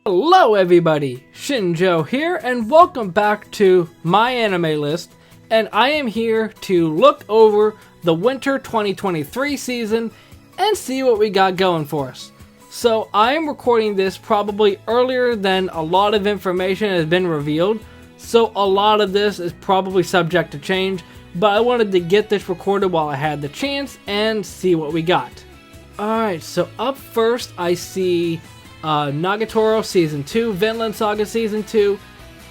Hello everybody, Shinjo here, and welcome back to my anime list, and I am here to look over the winter 2023 season and see what we got going for us. So I am recording this probably earlier than a lot of information has been revealed, so a lot of this is probably subject to change, but I wanted to get this recorded while I had the chance and see what we got. Alright, so up first I see Nagatoro Season 2, Vinland Saga Season 2.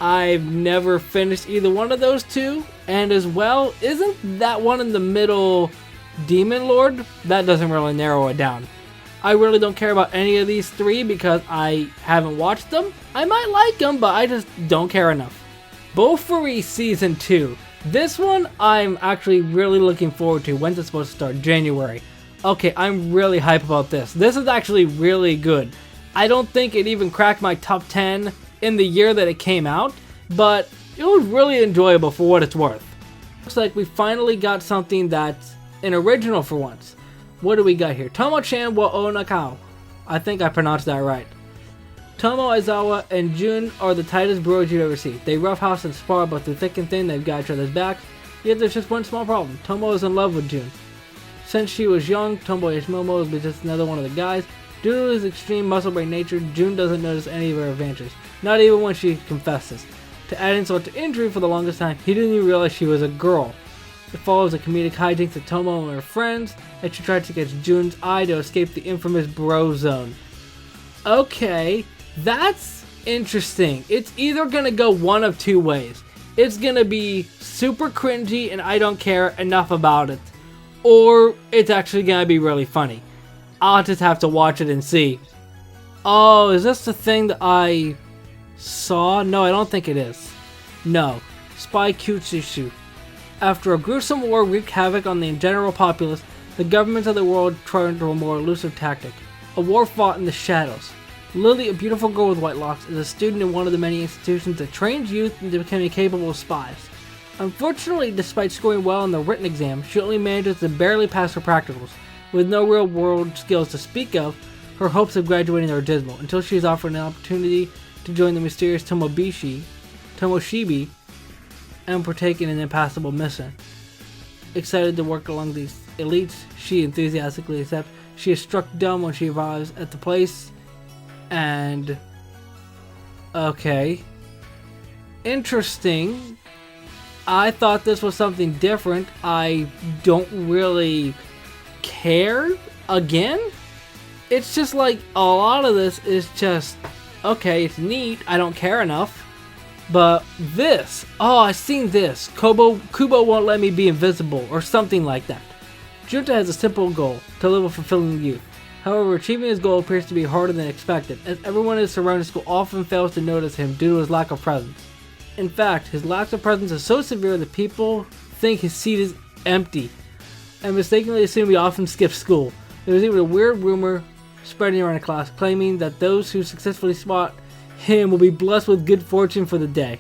I've never finished either one of those two, and as well, isn't that one in the middle Demon Lord? That doesn't really narrow it down. I really don't care about any of these three because I haven't watched them. I might like them, but I just don't care enough. Bofuri Season 2. This one I'm actually really looking forward to. When's it supposed to start? January. Okay, I'm really hype about this. This is actually really good. I don't think it even cracked my top 10 in the year that it came out, but it was really enjoyable for what it's worth. Looks like we finally got something that's an original for once. What do we got here? Tomo-chan wa Onakao. I think I pronounced that right. Tomo, Aizawa, and Jun are the tightest bros you'd ever see. They roughhouse and spar, but through thick and thin, they've got each other's backs. Yet there's just one small problem. Tomo is in love with Jun. Since she was young, Tomboyish Momo is just another one of the guys. Due to his extreme muscle-brain nature, Jun doesn't notice any of her adventures, not even when she confesses. To add insult to injury, for the longest time, he didn't even realize she was a girl. It follows a comedic hijinks of Tomo and her friends, and she tried to catch Jun's eye to escape the infamous bro zone. Okay, that's interesting. It's either gonna go one of two ways. It's gonna be super cringy and I don't care enough about it, or it's actually gonna be really funny. I'll just have to watch it and see. Oh, is this the thing that I saw? No, I don't think it is. No. Spy Kyushushu. After a gruesome war wreaked havoc on the general populace, the governments of the world turned to a more elusive tactic. A war fought in the shadows. Lily, a beautiful girl with white locks, is a student in one of the many institutions that trains youth into becoming capable spies. Unfortunately, despite scoring well on the written exam, she only manages to barely pass her practicals. With no real-world skills to speak of, her hopes of graduating are dismal until she is offered an opportunity to join the mysterious Tomoshibi, and partake in an impossible mission. Excited to work along these elites, she enthusiastically accepts. She is struck dumb when she arrives at the place, and... okay. Interesting. I thought this was something different. I don't really care again. It's just like a lot of this is just okay, it's neat, I don't care enough. But this, oh, I've seen this. Kubo won't let me be invisible or something like that. Junta has a simple goal, to live a fulfilling youth. However, achieving his goal appears to be harder than expected, as everyone in his surrounding school often fails to notice him due to his lack of presence. In fact, his lack of presence is so severe that people think his seat is empty and mistakenly assume he often skips school. There was even a weird rumor spreading around the class claiming that those who successfully spot him will be blessed with good fortune for the day.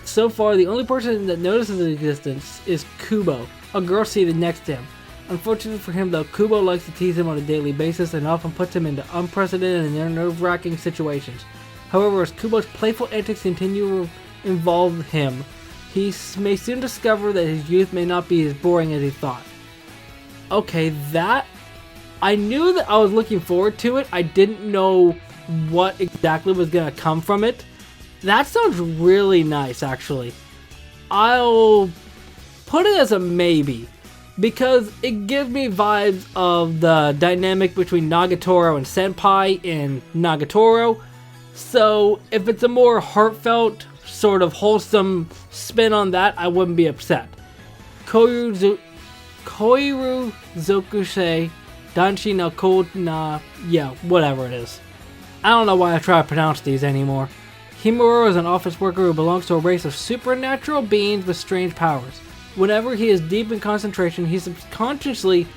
So far, the only person that notices his existence is Kubo, a girl seated next to him. Unfortunately for him though, Kubo likes to tease him on a daily basis and often puts him into unprecedented and nerve-wracking situations. However, as Kubo's playful antics continue to involve him, he may soon discover that his youth may not be as boring as he thought. Okay, that... I knew that I was looking forward to it. I didn't know what exactly was going to come from it. That sounds really nice, actually. I'll put it as a maybe, because it gives me vibes of the dynamic between Nagatoro and Senpai in Nagatoro. So if it's a more heartfelt, sort of wholesome spin on that, I wouldn't be upset. Koiru Zokusei Danshi no Ko na... yeah, whatever it is. I don't know why I try to pronounce these anymore. Himuro is an office worker who belongs to a race of supernatural beings with strange powers. Whenever he is deep in concentration, he subconsciously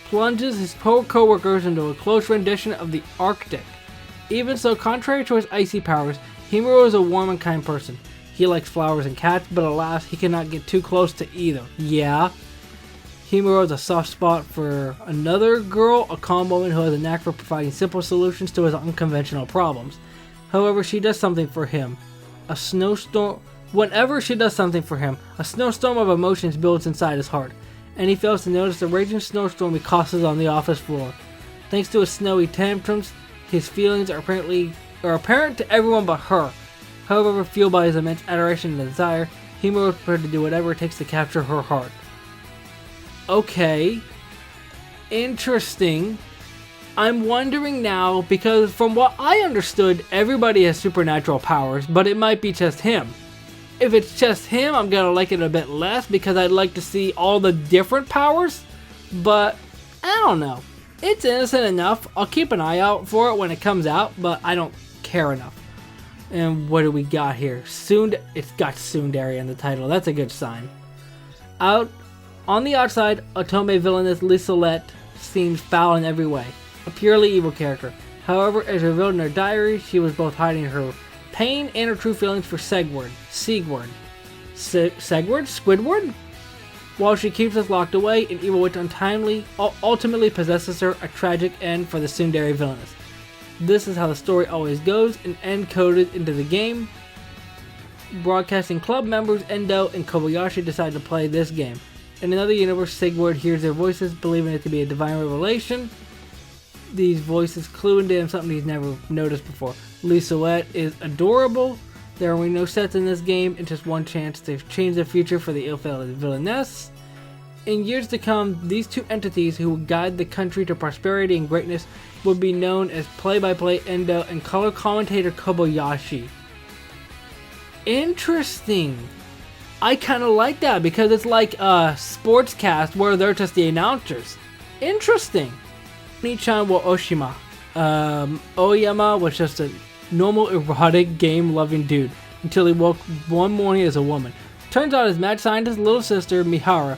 plunges his poor co-workers into a close rendition of the Arctic. Even so, contrary to his icy powers, Himuro is a warm and kind person. He likes flowers and cats, but alas, he cannot get too close to either. Yeah. Himuro has a soft spot for another girl, a calm woman who has a knack for providing simple solutions to his unconventional problems. However, she does something for him. Whenever she does something for him, a snowstorm of emotions builds inside his heart, and he fails to notice the raging snowstorm he causes on the office floor. Thanks to his snowy tantrums, his feelings are apparent to everyone but her. However, fueled by his immense adoration and desire, he will prepared to do whatever it takes to capture her heart. Okay. Interesting. I'm wondering now, because from what I understood, everybody has supernatural powers, but it might be just him. If it's just him, I'm gonna like it a bit less because I'd like to see all the different powers, but I don't know. It's innocent enough. I'll keep an eye out for it when it comes out, but I don't care enough. And what do we got here? It's got Tsundere in the title. That's a good sign. On the outside, Otome villainess Lysolette seems foul in every way. A purely evil character. However, as revealed in her diary, she was both hiding her pain and her true feelings for Squidward. Squidward? While she keeps us locked away, an evil witch ultimately possesses her, a tragic end for the Tsundere villainess. This is how the story always goes, an end coded into the game. Broadcasting club members Endo and Kobayashi decide to play this game. In another universe, Sigward hears their voices, believing it to be a divine revelation. These voices clue into him something he's never noticed before. Lysolette is adorable. There are no sets in this game, and just one chance to change the future for the ill-fated villainess. In years to come, these two entities who will guide the country to prosperity and greatness will be known as play-by-play Endo and color commentator Kobayashi. Interesting. I kind of like that because it's like a sportscast where they're just the announcers. Interesting. Nichan wa Oshima. Oyama was just a normal erotic game loving dude until he woke one morning as a woman. Turns out his mad scientist little sister Mihara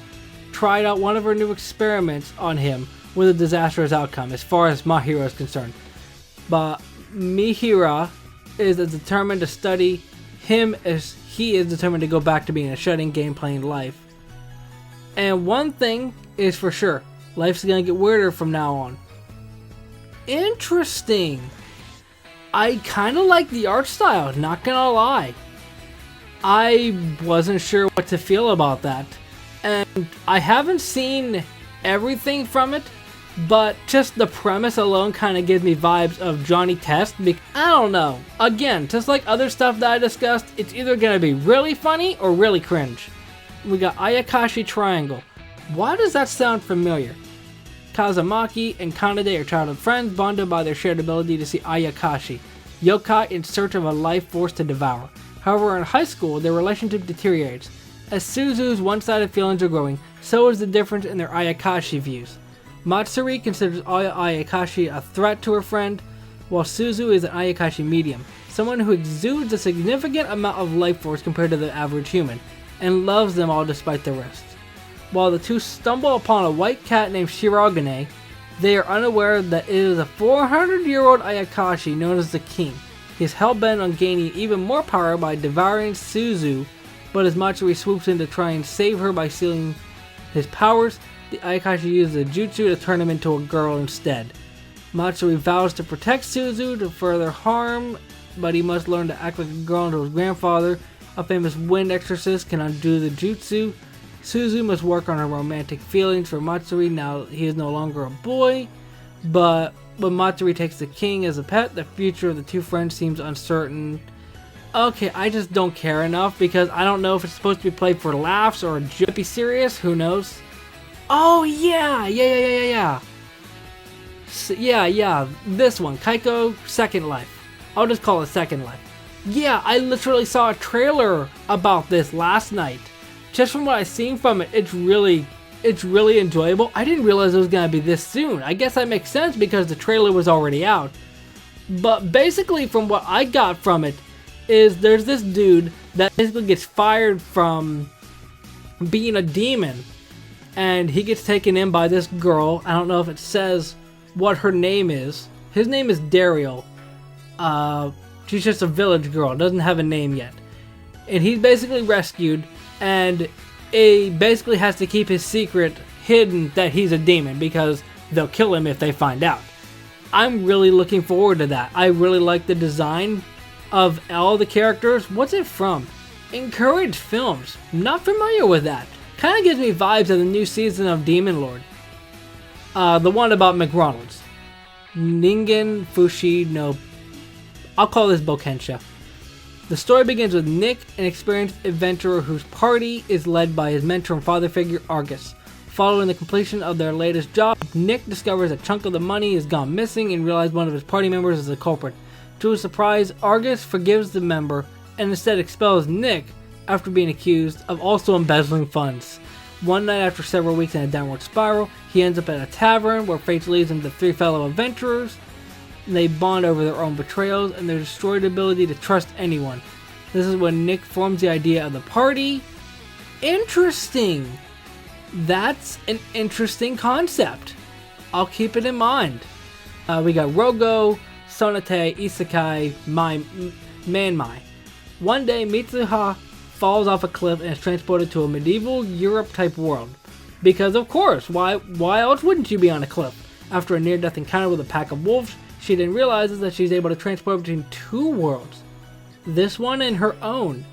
tried out one of her new experiments on him with a disastrous outcome as far as Mahira is concerned. But Mihira is determined to study him as he is determined to go back to being a shut-in game playing life. And one thing is for sure, life's gonna get weirder from now on. Interesting. I kind of like the art style, not gonna lie. I wasn't sure what to feel about that. And I haven't seen everything from it, but just the premise alone kind of gives me vibes of Johnny Test. I don't know. Again, just like other stuff that I discussed, it's either gonna be really funny or really cringe. We got Ayakashi Triangle. Why does that sound familiar? Kazumaki and Kanade are childhood friends bonded by their shared ability to see Ayakashi, yokai in search of a life force to devour. However, in high school, their relationship deteriorates. As Suzu's one-sided feelings are growing, so is the difference in their Ayakashi views. Matsuri considers Ayakashi a threat to her friend, while Suzu is an Ayakashi medium, someone who exudes a significant amount of life force compared to the average human, and loves them all despite the risks. While the two stumble upon a white cat named Shirogane, they are unaware that it is a 400-year-old Ayakashi known as the King. He is hell-bent on gaining even more power by devouring Suzu, but as Matsuri swoops in to try and save her by stealing his powers, the Ayakashi uses a jutsu to turn him into a girl instead. Matsuri vows to protect Suzu to further harm, but he must learn to act like a girl until his grandfather, a famous wind exorcist, can undo the jutsu. Suzu must work on her romantic feelings for Matsuri now he is no longer a boy, but when Matsuri takes the king as a pet, the future of the two friends seems uncertain. Okay, I just don't care enough because I don't know if it's supposed to be played for laughs or just be serious, who knows? Oh yeah, this one, Kaiko Second Life. I'll just call it Second Life. Yeah, I literally saw a trailer about this last night. Just from what I've seen from it, it's really enjoyable. I didn't realize it was gonna be this soon. I guess that makes sense because the trailer was already out. But basically from what I got from it is there's this dude that basically gets fired from being a demon. And he gets taken in by this girl. I don't know if it says what her name is. His name is Daryl. She's just a village girl, doesn't have a name yet. And he's basically rescued, and he basically has to keep his secret hidden that he's a demon because they'll kill him if they find out. I'm really looking forward to that. I really like the design Of all the characters, what's it from? Encourage Films. Not familiar with that. Kind of gives me vibes of the new season of Demon Lord. The one about McRonald's. Ningen Fushi no... I'll call this Bokensha. The story begins with Nick, an experienced adventurer whose party is led by his mentor and father figure, Argus. Following the completion of their latest job, Nick discovers a chunk of the money has gone missing and realizes one of his party members is the culprit. To his surprise, Argus forgives the member and instead expels Nick after being accused of also embezzling funds. One night after several weeks in a downward spiral, he ends up at a tavern where fate leads him to three fellow adventurers. They bond over their own betrayals and their destroyed ability to trust anyone. This is when Nick forms the idea of the party. Interesting! That's an interesting concept. I'll keep it in mind. We got Rogo, Sonate, Isekai, Manmai. One day, Mitsuha falls off a cliff and is transported to a medieval Europe type world. Because of course, why else wouldn't you be on a cliff? After a near-death encounter with a pack of wolves, she then realizes that she's able to transport between two worlds. This one and her own.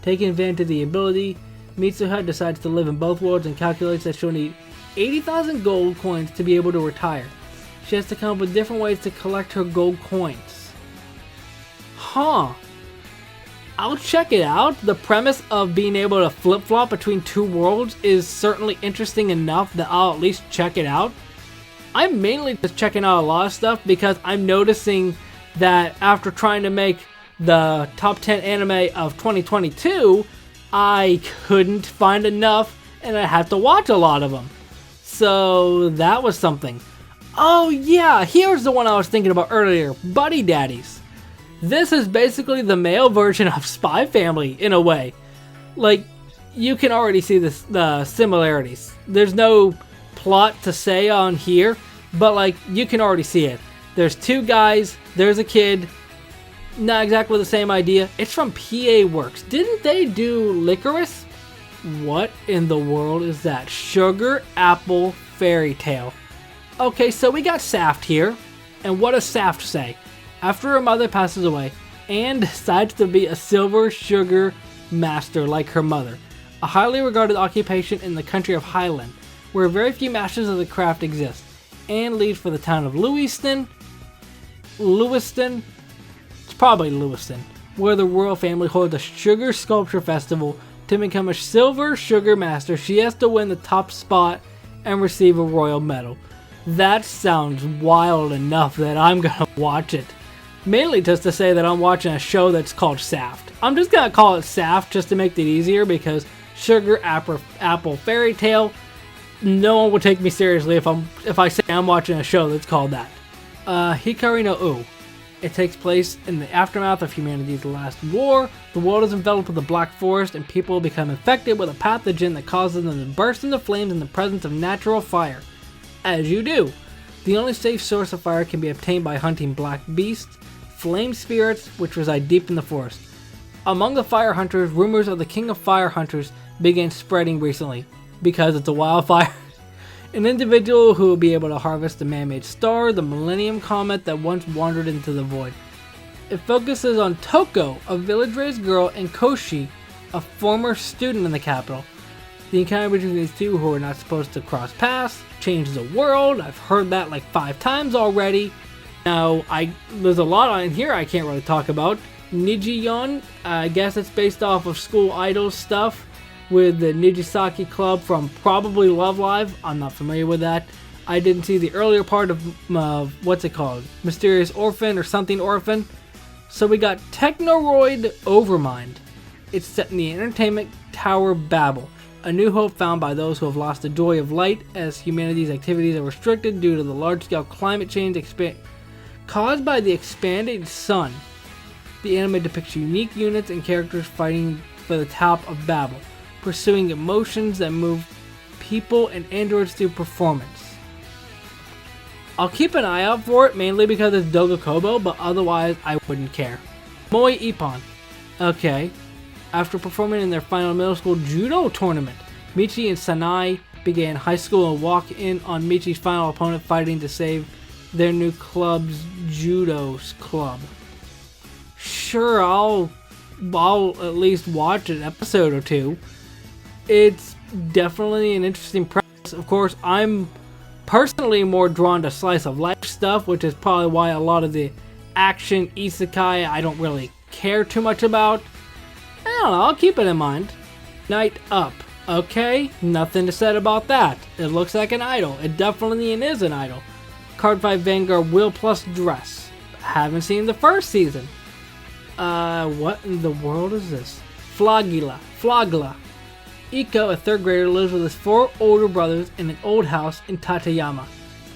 Taking advantage of the ability, Mitsuha decides to live in both worlds and calculates that she'll need 80,000 gold coins to be able to retire. She has to come up with different ways to collect her gold coins. Huh. I'll check it out. The premise of being able to flip-flop between two worlds is certainly interesting enough that I'll at least check it out. I'm mainly just checking out a lot of stuff because I'm noticing that after trying to make the top 10 anime of 2022, I couldn't find enough and I had to watch a lot of them. So that was something. Oh yeah, here's the one I was thinking about earlier, Buddy Daddies. This is basically the male version of Spy Family in a way. Like, you can already see the similarities. There's no plot to say on here, but like, you can already see it. There's two guys, there's a kid, not exactly the same idea. It's from PA Works. Didn't they do Licorice? What in the world is that? Sugar Apple Fairy Tale. Okay, so we got Saft here, and what does Saft say? After her mother passes away, Anne decides to be a silver sugar master like her mother, a highly regarded occupation in the country of Highland, where very few masters of the craft exist. Anne leaves for the town of Lewiston, it's probably Lewiston, where the royal family holds a sugar sculpture festival. To become a silver sugar master, she has to win the top spot and receive a royal medal. That sounds wild enough that I'm gonna watch it. Mainly just to say that I'm watching a show that's called Saft. I'm just gonna call it Saft just to make it easier because Sugar Apple Fairy Tale, no one will take me seriously if I say I'm watching a show that's called that. Hikari no U. It takes place in the aftermath of humanity's last war. The world is enveloped with a black forest and people become infected with a pathogen that causes them to burst into flames in the presence of natural fire. As you do. The only safe source of fire can be obtained by hunting black beasts, flame spirits, which reside deep in the forest. Among the fire hunters, rumors of the King of Fire Hunters began spreading recently, because it's a wildfire. An individual who will be able to harvest the man-made star, the Millennium Comet that once wandered into the void. It focuses on Toko, a village-raised girl, and Koshi, a former student in the capital. The encounter between these two, who are not supposed to cross paths, changes the world. I've heard that like 5 times already. Now, there's a lot on here I can't really talk about. Nijiyon, I guess it's based off of School Idol stuff with the Nijisaki Club from probably Love Live. I'm not familiar with that. I didn't see the earlier part of, what's it called? Mysterious Orphan or something Orphan. So we got Technoroid Overmind. It's set in the Entertainment Tower Babel. A new hope found by those who have lost the joy of light as humanity's activities are restricted due to the large-scale climate change caused by the expanding sun. The anime depicts unique units and characters fighting for the top of Babel, pursuing emotions that move people and androids through performance. I'll keep an eye out for it, mainly because it's Dogakobo, but otherwise I wouldn't care. Moe Ippon. Okay. After performing in their final middle school judo tournament, Michi and Sanai began high school and walk in on Michi's final opponent fighting to save their new club's judo club. sure, I'll at least watch an episode or two. It's definitely an interesting premise. Of course, I'm personally more drawn to slice of life stuff, which is probably why a lot of the action isekai I don't really care too much about. I don't know, I'll keep it in mind. Night Up. Okay, nothing to say about that. It looks like an idol. It definitely is an idol. Cardfight Vanguard Will Plus Dress. Haven't seen the first season. What in the world is this? Flagla. Iko, a third grader, lives with his 4 older brothers in an old house in Tateyama.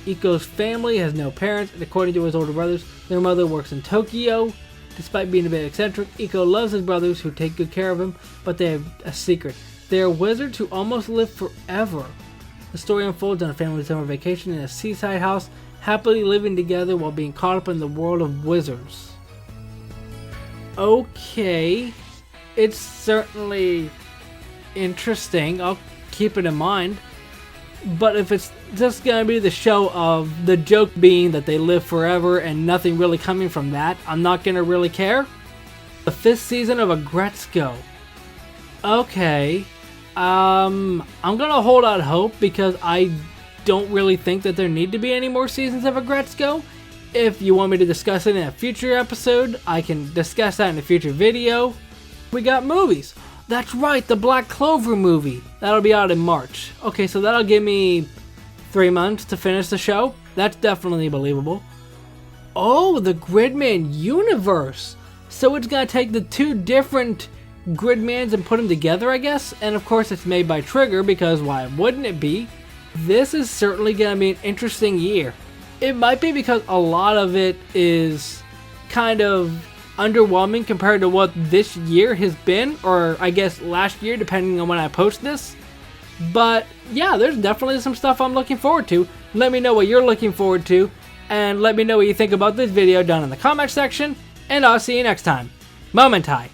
Iko's family has no parents, and according to his older brothers, their mother works in Tokyo. Despite being a bit eccentric, Iko loves his brothers who take good care of him, but they have a secret. They are wizards who almost live forever. The story unfolds on a family summer vacation in a seaside house, happily living together while being caught up in the world of wizards. Okay, it's certainly interesting. I'll keep it in mind. But if it's just gonna be the show of the joke being that they live forever and nothing really coming from that, I'm not gonna really care. The 5th season of Aggretsuko. Okay. I'm gonna hold out hope because I don't really think that there need to be any more seasons of Aggretsuko. If you want me to discuss it in a future episode, I can discuss that in a future video. We got movies. That's right, the Black Clover movie. That'll be out in March. Okay, so that'll give me 3 months to finish the show. That's definitely believable. Oh, the Gridman universe. So it's gonna take the 2 different Gridmans and put them together, I guess? And of course it's made by Trigger, because why wouldn't it be? This is certainly gonna be an interesting year. It might be because a lot of it is kind of underwhelming compared to what this year has been, or I guess last year, depending on when I post this. But yeah, there's definitely some stuff I'm looking forward to. Let me know what you're looking forward to, and let me know what you think about this video down in the comment section, and I'll see you next time. Momentai.